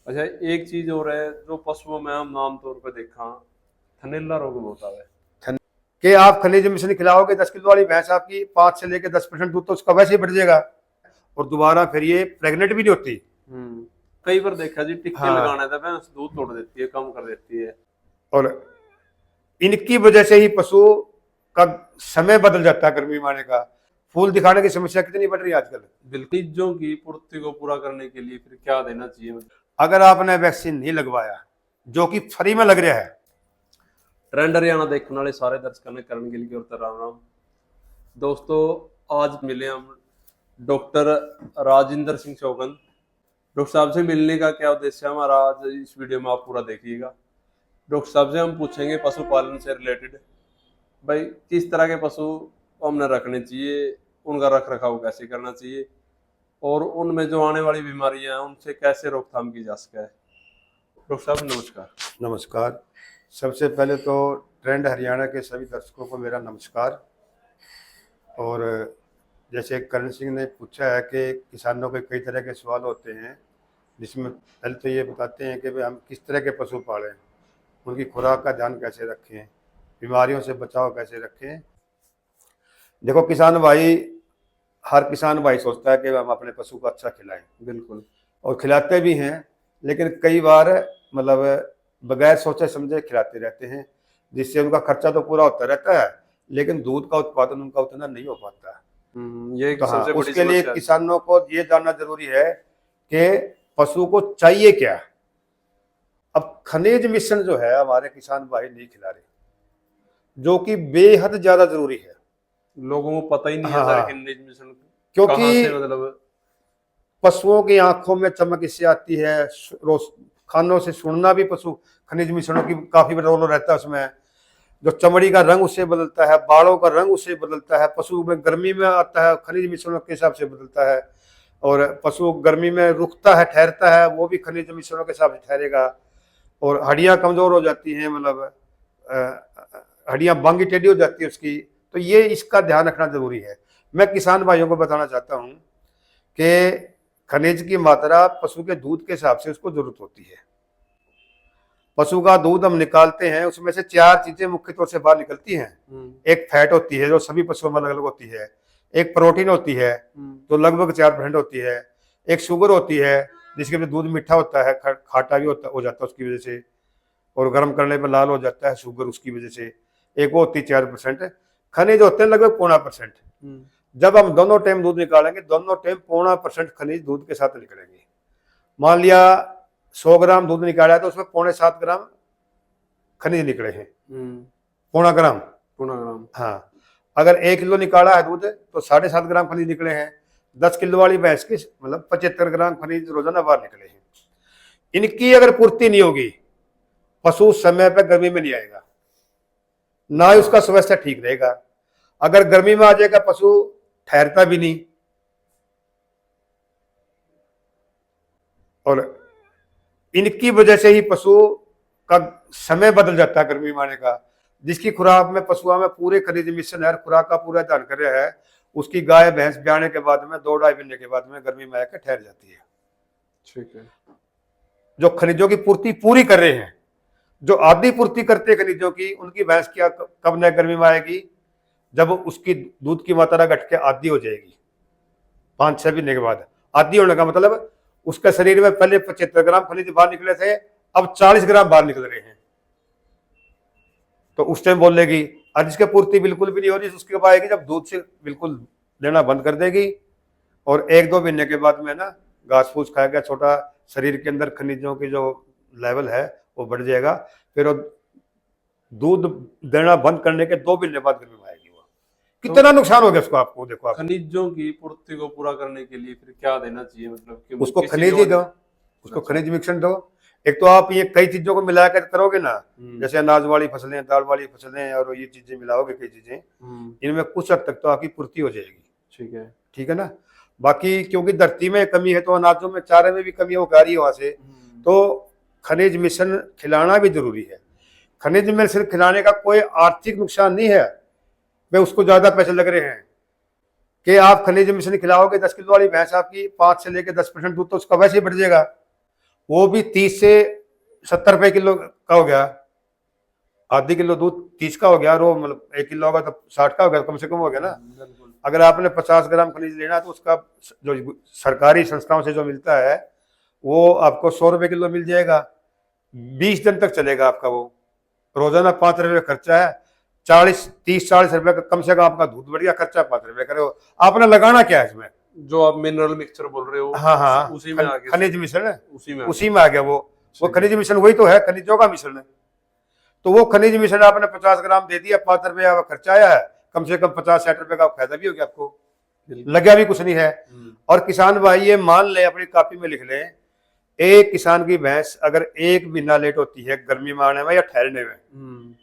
अच्छा, एक चीज और है जो पशुओं में हम आमतौर पर देखा, थनैला रोग बहुत आवे। कि आप खनिज मिश्रण खिलाओगे 10 किलो वाली भैंस आपकी 5 से लेकर 10% दूध तो उसका वैसे ही बढ़ जाएगा, और दोबारा फिर ये प्रेग्नेंट भी नहीं होती। कई बार देखा जी, टिक्के हाँ, लगाने था भैंस दूध तोड़ देती है, कम कर देती है। और इनकी वजह से ही पशु का समय बदल जाता है गर्मी में आने का। फूल दिखाने की समस्या कितनी बढ़ रही है आजकल। बिल्कुल, चीजों की पूर्ति को पूरा करने के लिए फिर क्या देना चाहिए मतलब? अगर आपने वैक्सीन नहीं लगवाया, जो कि फ्री में लग रहा है। ट्रेंड हरियाणा देखने वाले सारे दर्शकों ने करण गिल की ओर से राम राम। दोस्तों, आज मिले हम डॉक्टर राजेंद्र सिंह चौगन। डॉक्टर साहब से मिलने का क्या उद्देश्य है हमारा, आज इस वीडियो में आप पूरा देखिएगा। डॉक्टर साहब से हम पूछेंगे पशुपालन से रिलेटेड, भाई किस तरह के पशु हमने रखने चाहिए, उनका रख रखाव कैसे करना चाहिए, और उनमें जो आने वाली बीमारियां हैं उनसे कैसे रोकथाम की जा सके। डॉक्टर साहब नमस्कार। नमस्कार। सबसे पहले तो ट्रेंड हरियाणा के सभी दर्शकों को मेरा नमस्कार। और जैसे करण सिंह ने पूछा है कि किसानों के कई तरह के सवाल होते हैं, जिसमें पहले तो ये बताते हैं कि भाई हम किस तरह के पशु पालें, उनकी खुराक का ध्यान कैसे रखें, बीमारियों से बचाव कैसे रखें। देखो किसान भाई, हर किसान भाई सोचता है कि हम अपने पशु को अच्छा खिलाएं, बिल्कुल। और खिलाते भी हैं, लेकिन कई बार मतलब बगैर सोचे समझे खिलाते रहते हैं, जिससे उनका खर्चा तो पूरा होता रहता है, लेकिन दूध का उत्पादन उनका उतना नहीं हो पाता। ये एक तो हाँ, सबसे बड़ी उसके लिए समस्या है। किसानों को ये जानना जरूरी है कि पशु को चाहिए क्या। अब खनिज मिश्रण जो है हमारे किसान भाई नहीं खिला रहे, जो कि बेहद ज्यादा जरूरी है। लोगों को पता ही नहीं है हाँ सर हाँ, कि मिशन क्योंकि कहाँ से मतलब। पशुओं की आंखों में चमक इससे आती है, खानों से सुनना भी पशु खनिज मिश्रणों की काफी बड़ा रोल रहता है उसमें। जो चमड़ी का रंग उससे बदलता है, बालों का रंग उससे बदलता है, पशु में गर्मी में आता है खनिज मिश्रणों के हिसाब से बदलता है, और पशु गर्मी में रुकता है ठहरता है, वो भी खनिज मिश्रणों के हिसाब से ठहरेगा। और हड्डियां कमजोर हो जाती हैं, मतलब हड्डियां बांगी टेढ़ी हो जाती है उसकी। तो ये इसका ध्यान रखना जरूरी है। मैं किसान भाइयों को बताना चाहता हूँ कि खनिज की मात्रा पशु के दूध के हिसाब से उसको जरूरत होती है। पशु का दूध हम निकालते हैं, उसमें से 4 चीजें मुख्य तौर से बाहर निकलती हैं। एक फैट होती है जो सभी पशुओं में अलग अलग होती है, एक प्रोटीन होती है जो लगभग 4% होती है, एक शुगर होती है जिसके वजह दूध मीठा होता है, खाटा भी होता हो जाता है उसकी वजह से, और गर्म करने पर लाल हो जाता है शुगर उसकी वजह से। एक वो होती है 4%। खनिज होते हैं लगभग 0.25%। जब हम दोनों टाइम दूध निकालेंगे, दोनों टाइम 0.25% खनिज दूध के साथ निकलेंगे। मान लिया 100 ग्राम दूध निकाला है तो उसमें 0.7 ग्राम खनिज निकले हैं। 0.5 ग्राम। 0.5 ग्राम। हाँ, अगर 1 किलो निकाला है दूध तो 7.5 ग्राम खनिज निकले हैं। 10 किलो वाली भैंस की मतलब 75 ग्राम खनिज रोजाना बाहर निकले हैं। इनकी अगर पूर्ति नहीं होगी, पशु समय पर गर्मी में नहीं आएगा, ना ही उसका स्वास्थ्य ठीक रहेगा। अगर गर्मी में आ जाएगा पशु ठहरता भी नहीं, और इनकी वजह से ही पशु का समय बदल जाता है गर्मी में आने का। जिसकी खुराक में पशुओं में पूरे खनिज मिश्रण है, खुराक का पूरा ध्यान कर रहा है, उसकी गाय भैंस ब्याने के बाद में 2-2.5 महीने के बाद में गर्मी में आकर ठहर जाती है। ठीक है। जो खनिजों की पूर्ति पूरी कर रहे हैं, जो आधी पूर्ति करते हैं खनिजों की, उनकी भैंस क्या कब न गर्मी में आएगी, जब उसकी दूध की मात्रा घट के आधी हो जाएगी। 5-6 महीने के बाद आधी होने का मतलब उसके शरीर में पहले 75 ग्राम खनिज बाहर निकले थे, अब 40 ग्राम बाहर निकल रहे हैं। तो उस टाइम बोलेगी, और जिसकी पूर्ति बिल्कुल भी नहीं हो रही उसके बाद आएगी जब दूध से बिल्कुल देना बंद कर देगी, और 1-2 महीने के बाद में ना घास फूस खाएगा, छोटा शरीर के अंदर खनिजों की जो लेवल है वो बढ़ जाएगा। फिर वो दूध देना बंद करने के 2 महीने बाद गर्मी में आएगी। वो कितना नुकसान हो गया उसको, आपको देखो। आप खनिजों की पूर्ति को पूरा करने के लिए फिर क्या देना चाहिए मतलब कि उसको किसी खनिज ही दो, उसको अच्छा। खनिज मिश्रण दो। एक तो आप ये कई चीजों को मिलाकर करोगे ना, जैसे अनाज वाली फसलें, दाल वाली फसलें, और ये चीजें मिलाओगे कई चीजें, इनमें कुछ हद तक तो आपकी पूर्ति हो जाएगी। ठीक है। ठीक है ना। बाकी क्योंकि धरती में कमी है तो अनाजों में, चारे में भी कमी हो रही है वहां से, तो खनिज मिश्रण खिलाना भी जरूरी है। खनिज मिश्रण खिलाने का कोई आर्थिक नुकसान नहीं है, वे उसको ज्यादा पैसे लग रहे हैं कि आप खनिज मिश्रण खिलाओगे 10 किलो वाली भैंस आपकी 5 से लेकर 10% दूध तो उसका वैसे ही बढ़ जाएगा, वो भी 30 से 70 रुपए किलो का हो गया। आधी किलो दूध 30 का हो गया, और वो मतलब 1 किलो होगा तो 60 का हो गया, कम से कम हो गया ना। बिल्कुल। अगर आपने 50 ग्राम खनिज लेना है तो उसका जो सरकारी संस्थाओं से जो मिलता है वो आपको 100 रुपए किलो मिल जाएगा। 20 दिन तक चलेगा आपका वो। रोजाना 5 रुपए खर्चा है, 30-40 रुपए का कम से कम आपका दूध बढ़िया खर्चा 5 रुपए करे। आपने लगाना क्या है इसमें? जो आप मिनरल मिक्सचर बोल रहे हो, हाँ हाँ, उसी में आ गया, खनिज मिश्रण है, उसी में आ गया वो खनिज मिश्रण वही तो है, खनिजों का मिश्रण है। तो वो खनिज मिश्रण आपने 50 ग्राम दे दिया, 5 रुपए का खर्चा आया है, कम से कम 50-60 रुपए का फायदा भी हो गया आपको, लगा भी कुछ नहीं है। और किसान भाई ये मान ले, अपनी कॉपी में लिख ले, एक किसान की भैंस अगर 1 महीना लेट होती है गर्मी में आने में या ठहरने में,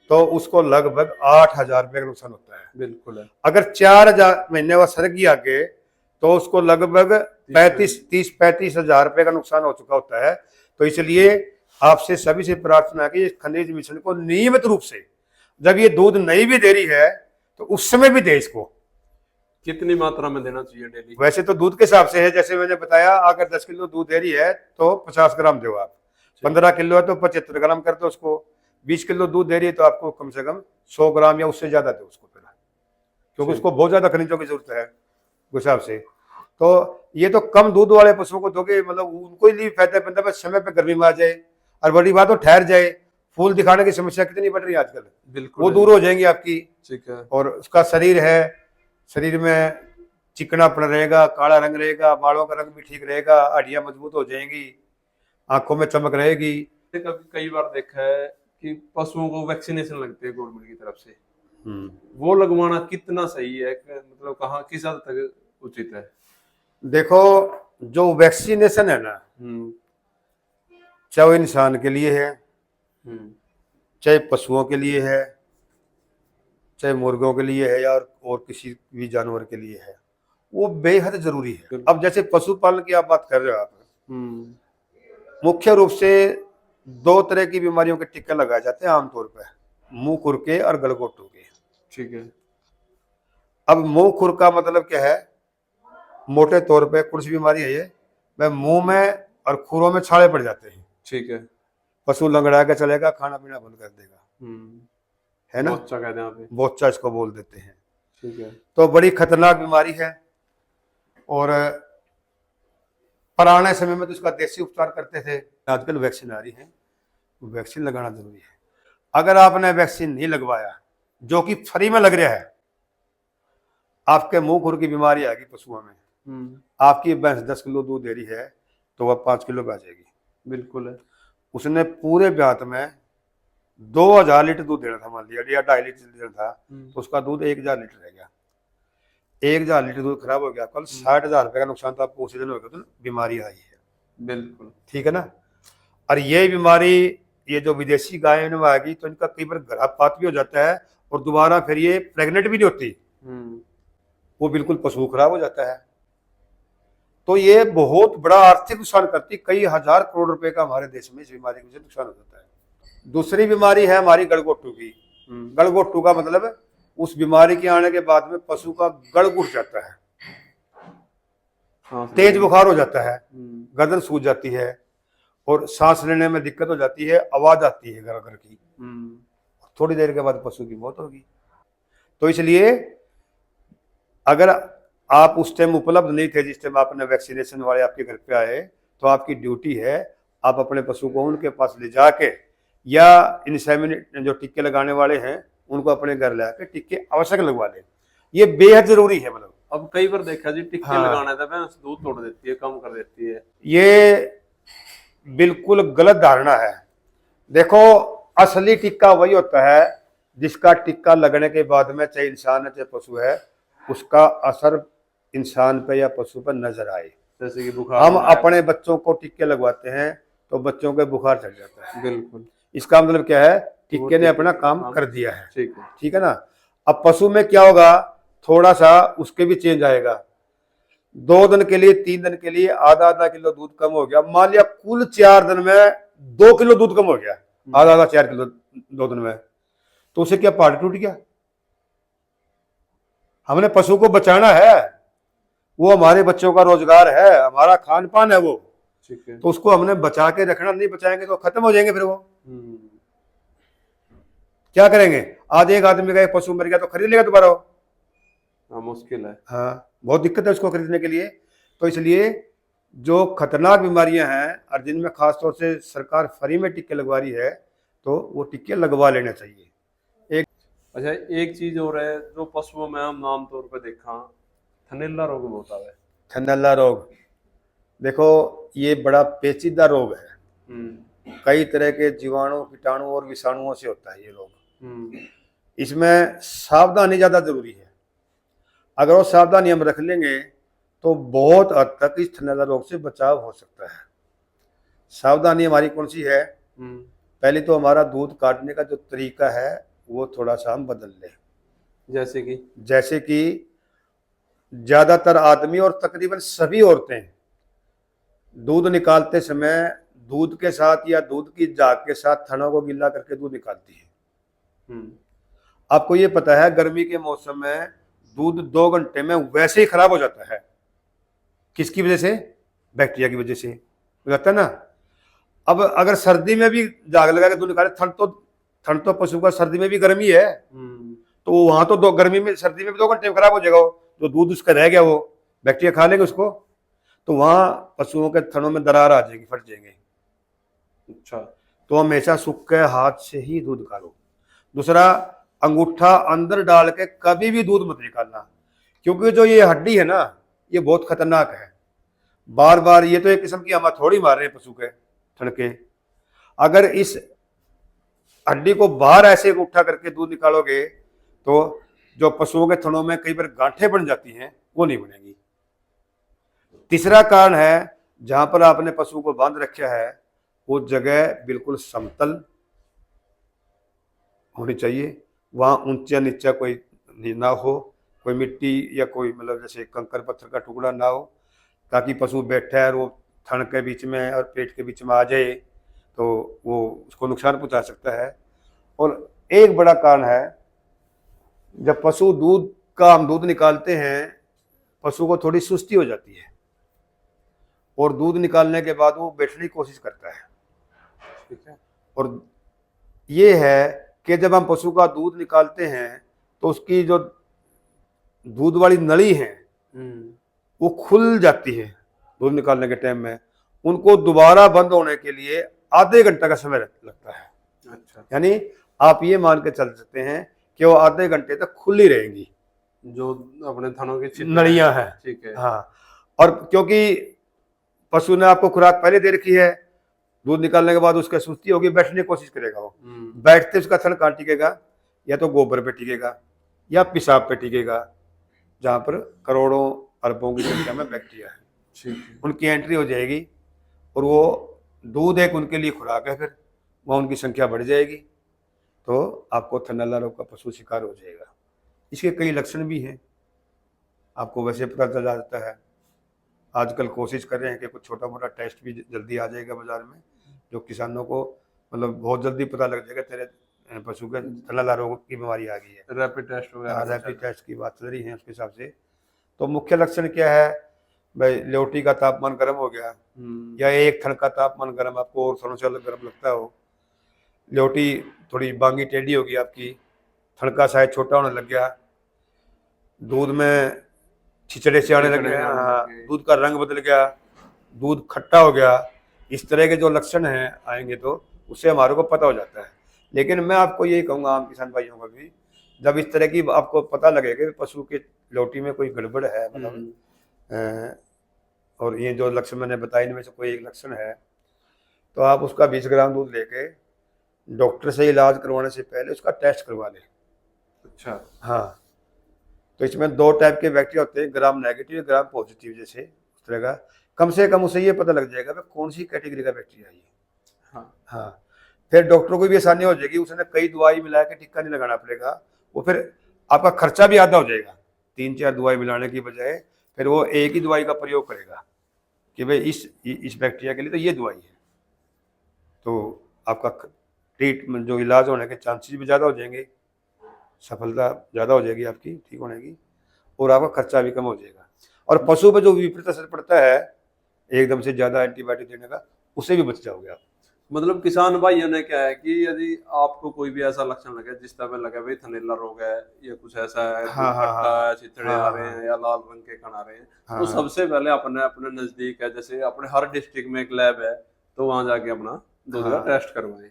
तो उसको लगभग 8,000 रुपए का नुकसान होता है। बिल्कुल है। अगर 4 महीने बाद सर गई आगे तो उसको लगभग 30-35 हजार रुपए का नुकसान हो चुका होता है। तो इसलिए आपसे सभी से प्रार्थना है कि इस खनिज मिश्रण को नियमित रूप से, जब ये दूध नहीं भी दे रही है तो उस समय भी दे इसको। कितनी मात्रा में देना चाहिए डेली? वैसे तो दूध के हिसाब से है, जैसे मैंने बताया, अगर 10 किलो दूध दे रही है तो 50 ग्राम दो आप, 15 किलो है तो 75 ग्राम कर दो उसको, 20 किलो दूध दे रही है तो आपको कम से कम 100 ग्राम या उससे ज्यादा दो उसको पहला, क्योंकि उसको बहुत ज्यादा खनिजों की जरूरत है उस हिसाब से। तो ये तो कम दूध वाले पशुओं को दोगे, मतलब उनको ही फायदा बनता है, समय पे गर्मी में आ जाए, और बड़ी बात हो ठहर जाए। फूल दिखाने की समस्या कितनी बढ़ रही है आजकल, बिल्कुल वो दूर हो जाएंगी आपकी। ठीक है। और उसका शरीर है, शरीर में चिकनापन रहेगा, काला रंग रहेगा, बालों का रंग भी ठीक रहेगा, हड्डियां मजबूत हो जाएंगी, आंखों में चमक रहेगी। कई बार देखा है कि पशुओं को वैक्सीनेशन लगती है गवर्नमेंट की तरफ से, वो लगवाना कितना सही है, मतलब कहाँ किस हद तक उचित है? देखो, जो वैक्सीनेशन है ना, चाहे वो इंसान के लिए है, चाहे पशुओं के लिए है, चाहे मुर्गों के लिए है, या और किसी भी जानवर के लिए है, वो बेहद जरूरी है। अब जैसे पशुपालन की आप बात कर रहे हो आप, मुख्य रूप से 2 तरह की बीमारियों के टीके लगाए जाते हैं आमतौर पर, मुंह खुर के और गलघोटू के। ठीक है। अब मुंह खुर का मतलब क्या है? मोटे तौर पे कुछ बीमारी है ये, मैं मुंह में और खुरों में छाले पड़ जाते हैं। ठीक है। पशु लंगड़ा के चलेगा, खाना पीना बंद कर देगा, है ना, बोच्चा कहते हैं, बोच्चा इसको बोल देते हैं। ठीक है। तो बड़ी खतरनाक बीमारी है, और पुराने समय में तो इसका देसी उपचार करते थे, आजकल वैक्सीन आ रही है, वैक्सीन लगाना जरूरी है। अगर आपने वैक्सीन नहीं लगवाया, जो कि फ्री में लग रहा है, आपके मुंह खुर की बीमारी आएगी पशुओं में, आपकी भैंस 10 किलो दूध दे रही है तो वह 5 किलो पे आ जाएगी। बिल्कुल है। उसने पूरे ब्यात में 2000 लीटर दूध देना था, मान लिया, या 2.5 लीटर देना था, तो उसका दूध 1000 लीटर रह गया। 1000 लीटर दूध खराब हो गया, कल 60,000 रुपए का नुकसान तो आपको उसी दिन हो गया, तो बीमारी आई है। बिल्कुल ठीक है ना। और ये बीमारी, ये जो विदेशी गाय में आएगी तो इनका कई बार गर्भपात भी हो जाता है, और दोबारा फिर ये प्रेग्नेंट भी नहीं होती, वो बिल्कुल पशु खराब हो जाता है। तो ये बहुत बड़ा आर्थिक नुकसान करती, कई हजार करोड़ रुपए का हमारे देश में इस बीमारी से नुकसान हो जाता है। दूसरी बीमारी है हमारी गलघोटू की। गलघोटू का मतलब उस बीमारी के आने के बाद में पशु का गल उठ जाता है, तेज बुखार हो जाता है, गर्दन सूज जाती है, और सांस लेने में दिक्कत हो जाती है, आवाज आती है घर घर की, थोड़ी देर के बाद पशु की मौत होगी। तो इसलिए अगर आप उस टाइम उपलब्ध नहीं थे, जिस टाइम आपने वैक्सीनेशन वाले आपके घर पे आए, तो आपकी ड्यूटी है आप अपने पशु को उनके पास ले जाके, या इंसेमिनेट जो टीके लगाने वाले हैं उनको अपने घर ले आके टीके आवश्यक लगवा लें, ये बेहद जरूरी है। मतलब अब कई बार देखा जी, टीके लगाने था भैंस दूध तोड़ देती है, कम कर देती है, ये बिल्कुल गलत धारणा है। देखो, असली टीका वही होता है जिसका टीका लगने के बाद में, चाहे इंसान है चाहे पशु है, उसका असर इंसान पे या पशु पर नजर आए। जैसे कि बुखार, हम अपने बच्चों को टीके लगवाते हैं तो बच्चों के बुखार चढ़ जाता है। बिल्कुल। इसका मतलब क्या है? टीके ने अपना काम कर दिया है। ठीक है ना। अब पशु में क्या होगा, थोड़ा सा उसके भी चेंज आएगा, 2 दिन के लिए 3 दिन के लिए आधा किलो दूध कम हो गया, मान लिया कुल 4 दिन में 2 किलो दूध कम हो गया, आधा 4 किलो 2 दिन में, तो उसे क्या पहाड़ टूट गया? हमने पशु को बचाना है, वो हमारे बच्चों का रोजगार है, हमारा खान पान है वो। ठीक है। तो उसको हमने बचा के रखना, नहीं बचाएंगे तो खत्म हो जाएंगे फिर वो। हम्म, क्या करेंगे? आज एक आदमी का एक पशु मर गया तो खरीद लेगा दोबारा वो? हाँ मुश्किल है। हाँ, बहुत दिक्कत है उसको खरीदने के लिए। तो इसलिए जो खतरनाक बीमारियां हैं और जिनमें खासतौर से सरकार फ्री में टीके लगवा रही है, तो वो टीके लगवा लेने चाहिए। एक अच्छा एक चीज और है जो पशुओं में हम आमतौर पर देखा, थनैला रोग होता है। थनैला रोग, देखो ये बड़ा पेचीदा रोग है। कई तरह के जीवाणु, कीटाणु और विषाणुओं से होता है ये रोग। इसमें सावधानी ज्यादा जरूरी है। अगर वो सावधानी हम रख लेंगे तो बहुत हद तक इस थनैला रोग से बचाव हो सकता है। सावधानी हमारी कौन सी है? पहले तो हमारा दूध काटने का जो तरीका है वो थोड़ा सा हम बदल लें। जैसे कि ज्यादातर आदमी और तकरीबन सभी औरतें दूध निकालते समय दूध के साथ या दूध की जाग के साथ थनों को गिला करके दूध निकालती है। आपको ये पता है गर्मी के मौसम में दूध 2 घंटे में वैसे ही खराब हो जाता है। किसकी वजह से? बैक्टीरिया की वजह से हो जाता है ना। अब अगर सर्दी में भी जाग लगा के दूध निकाले, थन तो पशु का सर्दी में भी गर्मी है, तो वहां तो गर्मी में, सर्दी में भी 2 घंटे में खराब हो जाएगा वो। जो दूध उसका रह गया वो बैक्टीरिया खा लेंगे उसको, तो वहां पशुओं के थनों में दरार आ जाएगी, फट जाएंगे। अच्छा, तो हमेशा सूखे हाथ से ही दूध निकालो। दूसरा, अंगूठा अंदर डाल के कभी भी दूध मत निकालना, क्योंकि जो ये हड्डी है ना, ये बहुत खतरनाक है। बार बार ये तो एक किस्म की हमाथोड़ी मार रहे हैं पशु के थन के। अगर इस हड्डी को बाहर ऐसे उठा करके दूध निकालोगे तो जो पशुओं के थनों में कई बार गांठें बन जाती हैं, वो नहीं बनेगी। तीसरा कारण है, जहां पर आपने पशु को बांध रखा है वो जगह बिल्कुल समतल होनी चाहिए। वहां ऊंचा नीचा कोई ना हो, कोई मिट्टी या कोई मतलब जैसे कंकर पत्थर का टुकड़ा ना हो, ताकि पशु बैठा है और वो थन के बीच में और पेट के बीच में आ जाए तो वो उसको नुकसान पहुंचा सकता है। और एक बड़ा कारण है, जब पशु दूध का हम दूध निकालते हैं, पशु को थोड़ी सुस्ती हो जाती है और दूध निकालने के बाद वो बैठने की कोशिश करता है। ठीक है। और ये है कि जब हम पशु का दूध निकालते हैं तो उसकी जो दूध वाली नली है वो खुल जाती है दूध निकालने के टाइम में। उनको दोबारा बंद होने के लिए आधे घंटे का समय लगता है। अच्छा, यानी आप ये मान के चल सकते हैं कि वो आधे घंटे तक खुली रहेंगी जो अपने थनों की नलियां हैं। ठीक है। हाँ, और क्योंकि पशु ने आपको खुराक पहले दे रखी है, दूध निकालने के बाद उसका सुस्ती होगी, बैठने की कोशिश करेगा वो। बैठते उसका थन कहाँ टिकेगा? या तो गोबर पे टिकेगा या पेशाब पे टिकेगा, जहां पर करोड़ों अरबों की संख्या में बैक्टीरिया है। उनकी एंट्री हो जाएगी और वो दूध एक उनके लिए खुराक है, फिर वहाँ उनकी संख्या बढ़ जाएगी, तो आपको थनैला रोग का पशु शिकार हो जाएगा। इसके कई लक्षण भी हैं, आपको वैसे पता चल जाता है। आजकल कोशिश कर रहे हैं कि कुछ छोटा मोटा टेस्ट भी जल्दी आ जाएगा बाजार में, जो किसानों को मतलब बहुत जल्दी पता लग जाएगा तेरे पशु के थनैला रोग की बीमारी आ गई है। रैपिड टेस्ट वगैरह, रैपिड टेस्ट की बात चल रही है उसके हिसाब से। तो मुख्य लक्षण क्या है भाई? ल्योटी का तापमान गर्म हो गया, या एक थन का तापमान गर्म, आपको और थनों से अलग गर्म लगता हो। ल्योटी थोड़ी बांगी टेढ़ी होगी आपकी, थन का साइज छोटा होने लग गया, दूध में छिचड़े से आने लग गए, हाँ, दूध का रंग बदल गया, दूध खट्टा हो गया, इस तरह के जो लक्षण हैं आएंगे तो उससे हमारे को पता हो जाता है। लेकिन मैं आपको यही कहूँगा आम किसान भाइयों को भी, जब इस तरह की आपको पता लगेगा कि पशु की ल्योटी में कोई गड़बड़ है, मतलब और ये जो लक्षण मैंने बताए इनमें से कोई एक लक्षण है, तो आप उसका 20 ग्राम दूध लेके डॉक्टर से इलाज करवाने से पहले उसका टेस्ट करवा लें। अच्छा, हाँ, तो इसमें 2 टाइप के बैक्टीरिया होते हैं, ग्राम नेगेटिव, ग्राम पॉजिटिव, जैसे उस तरह का। कम से कम उसे ये पता लग जाएगा कि कौन सी कैटेगरी का बैक्टीरिया है ये। हाँ, फिर डॉक्टर को भी आसानी हो जाएगी, उसने कई दवाई मिला के टिक्का नहीं लगाना पड़ेगा, वो फिर आपका खर्चा भी आधा हो जाएगा। 3-4 दवाई मिलाने की बजाय फिर वो एक ही दवाई का प्रयोग करेगा कि भाई इस बैक्टीरिया के लिए तो ये दवाई है, तो आपका ट्रीटमेंट जो इलाज होने के चांसेस भी ज़्यादा हो जाएंगे, सफलता ज़्यादा हो जाएगी आपकी ठीक होने की, और आपका खर्चा भी कम हो जाएगा। और पशु पर जो विपरीत असर पड़ता है एकदम से ज्यादा एंटीबायोटिक देने का, उससे भी बच जाओगे आप। मतलब किसान भाइयों ने क्या है कि यदि आपको कोई भी ऐसा लक्षण लगे, जिस तरह लगे भाई थनैला रोग है या कुछ ऐसा है, हाँ हाँ खट्टा हाँ है, चिथड़े आ हाँ रहे हाँ हैं या लाल रंग के कण आ रहे हैं, हाँ तो हाँ सबसे पहले अपने अपने नजदीक है, जैसे अपने हर डिस्ट्रिक्ट में एक लैब है, तो वहां जाके अपना दूध का हाँ। टेस्ट करवाएं।